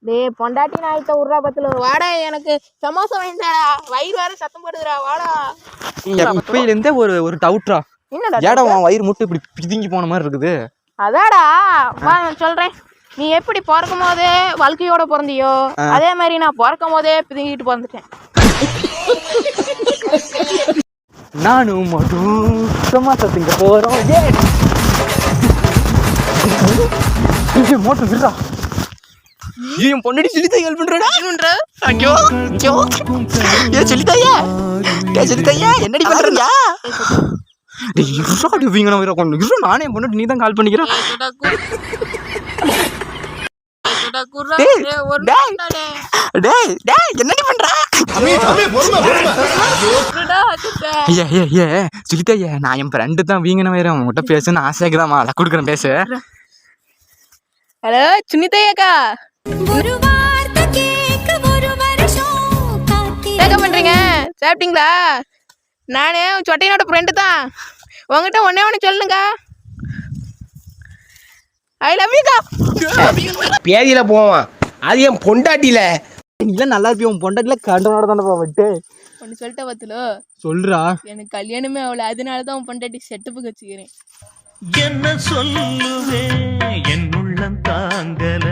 டேய் பொண்டாட்டி நாய்த்த உர்றா பத்துல வாடா எனக்கு சமோசா வாங்கிட்டாடா வயிறு வேற சத்தம் போடுதுடா வாடா. இப்பையில இருந்தே ஒரு டவுட்ரா. என்னடா ஏடா உன் வயிறு முட்டை இப்படி பிதுங்கி போன மாதிரி இருக்குது? அதாடா வா நான் சொல்றேன். நீ எப்படி பிறக்கும் போதே வழுக்கையோட பிறந்தியோ அதே மாதிரி நான் பிறக்கும் போதே பிதுங்கிட்டு பிறந்துட்டேன். நானும் மட்டும் சமோசா திங்க போறோம். மோட்டர் விடுறா. ஏன் பொண்டாட்டி சொல்லித்தாய் ஹெல்ப் பண்றடா? ஐயோ ஐயோ ஏ சொல்லித்தாயா என்னடி பண்றீங்க? டேய் இருடா வீங்க நான் கொண்டு இரு நானே பொண்டாட்டி நீ தான் கால் பண்ணிக்கிறேன். டேய் டேய் என்னடி பண்ற? சொல்லித்தாயா நான் என் ஃப்ரெண்டு தான் வீங்கன வேற உங்ககிட்ட பேசுன்னு ஆசைக்குதாம்மா அதை கொடுக்குறேன் பேசு. ஹலோ சுனிதையாக்கா என்ன பண்றீங்க? சாப்பிட்டீங்களா? நானே சொட்டையனோட ஃப்ரெண்டு தான். உங்ககிட்ட ஒண்ணு சொல்லுங்க. ஐ லவ் யூ கா. பேதியில போவான் அது என் பொண்டாட்டியில. நீல நல்லா இருப்பிய உன் பொண்டாட்டில கண்டனோட தானே விட்டு ஒன்னு சொல்லிட்ட பத்துலோ சொல்றா. எனக்கு கல்யாணமே அவளை அதனாலதான் உன் பொண்டாட்டி செட்டப்புக்கு வச்சுக்கிறேன். என்ன சொல்லுவேன் என் உள்ளம் தாங்கல.